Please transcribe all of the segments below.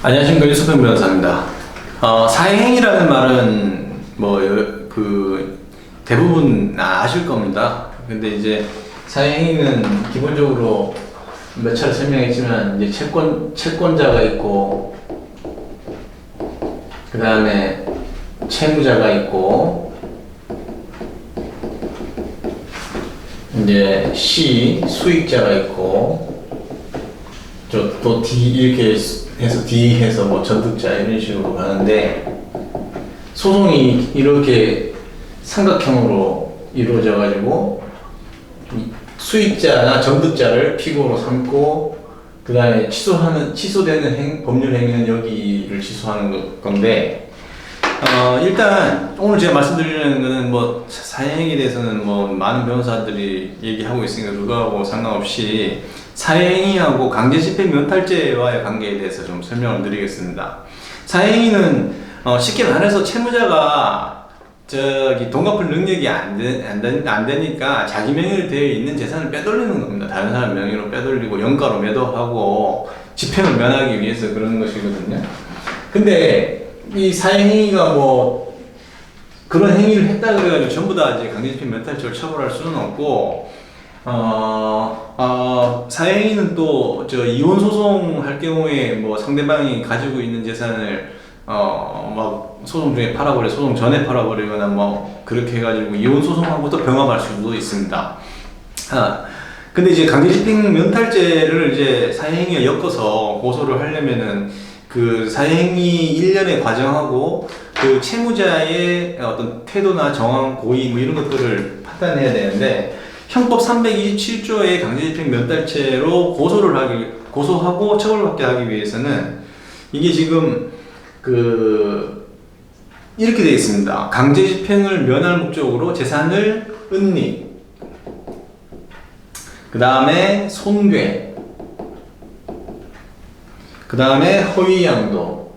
안녕하십니까, 유석현 변호사입니다. 사행이라는 말은 대부분 아실 겁니다. 근데 이제 사행은 기본적으로 몇 차례 설명했지만 이제 채권자가 있고, 그 다음에 채무자가 있고, 이제 수익자가 있고, 또 D 이렇게 해서 D 해서 뭐 전득자 이런 식으로 가는데, 소송이 이렇게 삼각형으로 이루어져 가지고 수익자나 전득자를 피고로 삼고, 그 다음에 취소되는 법률 행위는 여기를 취소하는 건데, 일단 오늘 제가 말씀드리는 거는 사행에 대해서는 많은 변호사들이 얘기하고 있으니까 그거하고 상관없이 사행위하고 강제집행 면탈죄와의 관계에 대해서 좀 설명을 드리겠습니다. 사행위는 쉽게 말해서 채무자가 돈 갚을 능력이 안 되니까 자기 명의로 되어 있는 재산을 빼돌리는 겁니다. 다른 사람 명의로 빼돌리고 연가로 매도하고 집행을 면하기 위해서 그런 것이거든요. 근데 이 사행위가 그런 행위를 했다 그래가지고 전부 다 이제 강제집행 면탈죄로 처벌할 수는 없고, 사행위는 또 이혼 소송할 경우에 상대방이 가지고 있는 재산을 소송 중에 소송 전에 팔아버리거나 그렇게 해가지고 이혼 소송하고 또 병합할 수도 있습니다. 근데 이제 강제집행 면탈죄를 이제 사행위에 엮어서 고소를 하려면은 그 사행위 1년의 과정하고 그 채무자의 어떤 태도나 정황, 고의 이런 것들을 판단해야 되는데, 형법 327조의 강제집행 면탈죄로 고소하고 처벌받게 하기 위해서는 이게 지금 이렇게 되어 있습니다. 강제집행을 면할 목적으로 재산을 은닉, 그 다음에 손괴, 그 다음에 허위양도,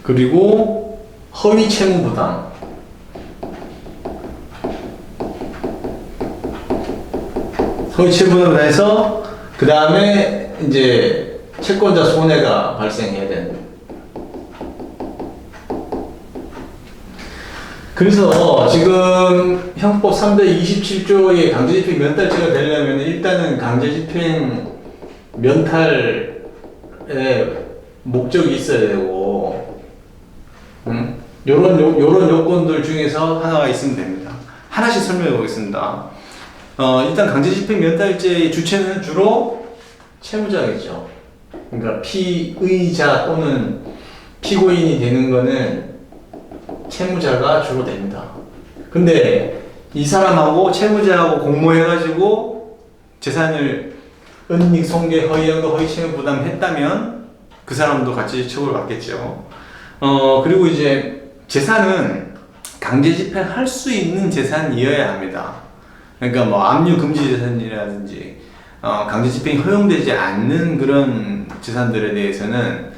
그리고 허위채무부담, 허위채무부담을 해서 그 다음에 이제 채권자 손해가 발생해야 되는. 그래서 지금 형법 327조의 강제집행 면탈죄가 되려면 일단은 강제집행 면탈의 목적이 있어야 되고, 요런 요건들 중에서 하나가 있으면 됩니다. 하나씩 설명해 보겠습니다. 일단 강제집행 면탈죄의 주체는 주로 채무자겠죠. 그러니까 피의자 또는 피고인이 되는 거는 채무자가 주로 됩니다. 근데 이 사람하고 채무자하고 공모해가지고 재산을 은닉, 손괴, 허위양도, 허위채무 부담했다면 그 사람도 같이 처벌받겠죠. 그리고 이제 재산은 강제집행할 수 있는 재산이어야 합니다. 그러니까 압류 금지 재산이라든지 강제집행이 허용되지 않는 그런 재산들에 대해서는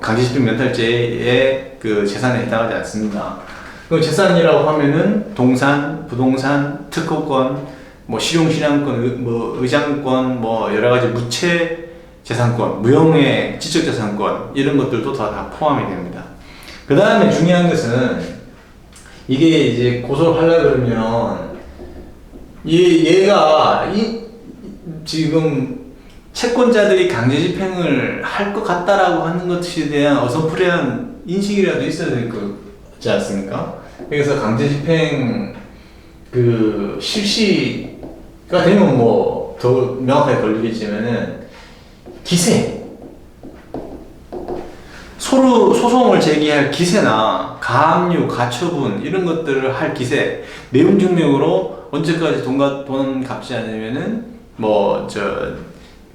강제집행 면탈죄의 그 재산에 해당하지 않습니다. 그 재산이라고 하면은 동산, 부동산, 특허권, 실용신앙권, 의장권, 여러 가지 무채 재산권, 무형의 지적재산권 이런 것들도 다 포함이 됩니다. 그 다음에 중요한 것은 이게 이제 고소를 하려고 그러면 얘가 지금 채권자들이 강제집행을 할 것 같다라고 하는 것에 대한 어설프한 인식이라도 있어야 될 거지 않습니까? 그래서 강제집행 실시가 되면 더 명확하게 걸리겠지만은 기세, 소송을 제기할 기세나 가압류, 가처분 이런 것들을 할 기세, 내용 증명으로 언제까지 돈 갚지 않으면은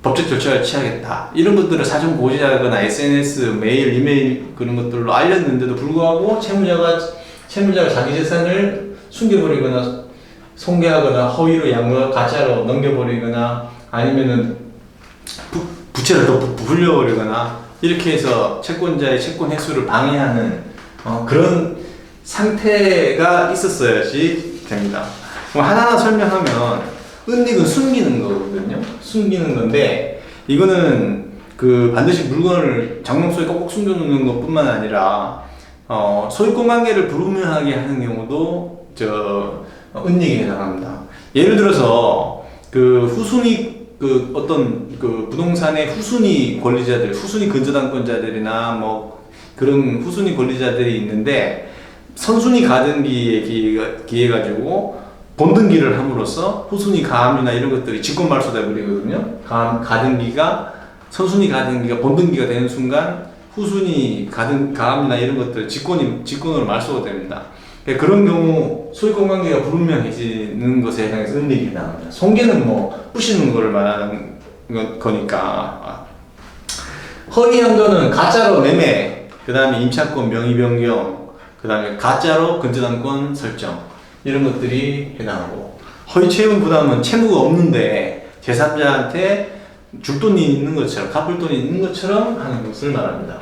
법적 절차를 취하겠다 이런 것들을 사전 고지하거나 SNS, 메일, 이메일 그런 것들로 알렸는데도 불구하고 채무자가 자기 재산을 숨겨버리거나 손괴하거나 허위로 가짜로 넘겨버리거나 아니면은 부채를 더 부풀려버리거나 이렇게 해서 채권자의 채권 회수를 방해하는 그런 상태가 있었어야지 됩니다. 하나하나 설명하면 은닉은 숨기는 거거든요. 숨기는 건데 이거는 그 반드시 물건을 장롱 속에 꼭꼭 숨겨놓는 것뿐만 아니라 소유권 관계를 불분명하게 하는 경우도 은닉에 해당합니다. 예를 들어서 그 후순위 그 어떤 그 부동산의 후순위 권리자들, 후순위 근저당권자들이나 뭐 그런 후순위 권리자들이 있는데 선순위 가등기에 기해 가지고 본등기를 함으로써 후순위 가압류나 이런 것들이 직권 말소돼 버리거든요. 가등기가 선순위 가등기가 본등기가 되는 순간 후순위 가압류나 이런 것들 직권으로 말소가 됩니다. 그런 경우 소유권 관계가 불분명해지는 것에 해당해서 은닉이 해당합니다. 손괴는 뭐 부시는 걸 말하는 거니까. 허위 양도는 가짜로 매매, 그 다음에 임차권 명의 변경, 그 다음에 가짜로 근저당권 설정, 이런 것들이 해당하고, 허위 채무 부담은 채무가 없는데 제3자한테 줄 돈이 있는 것처럼, 갚을 돈이 있는 것처럼 하는 것을 말합니다.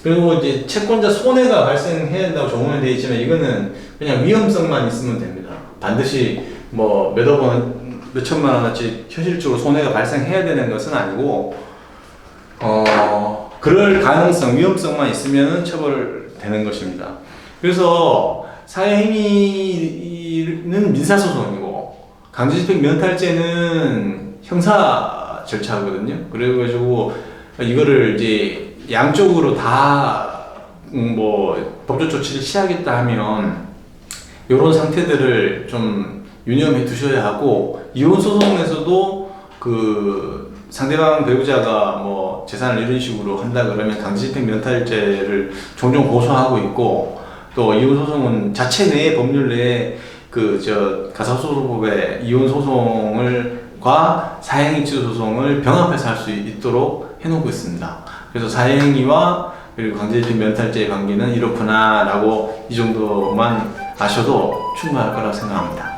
그리고 이제 채권자 손해가 발생해야 된다고 조문에 되어 있지만 이거는 그냥 위험성만 있으면 됩니다. 반드시 뭐 몇억 원, 몇천만 원어치 현실적으로 손해가 발생해야 되는 것은 아니고, 그럴 가능성, 위험성만 있으면 처벌되는 것입니다. 그래서 사회행위는 민사소송이고 강제집행 면탈죄는 형사 절차거든요. 그래가지고 이거를 이제 양쪽으로 다 뭐 법적 조치를 취하겠다 하면 이런 상태들을 좀 유념해 두셔야 하고, 이혼 소송에서도 그 상대방 배우자가 뭐 재산을 이런 식으로 한다 그러면 강제집행 면탈죄를 종종 고소하고 있고, 또 이혼 소송은 자체 내에 법률 내에 가사소송법에 이혼 소송과 사행위 취소 소송을 병합해서 할 수 있도록 해놓고 있습니다. 그래서 사행위와 그리고 강제집행 면탈죄의 관계는 이렇구나 라고 이 정도만 아셔도 충분할 거라고 생각합니다.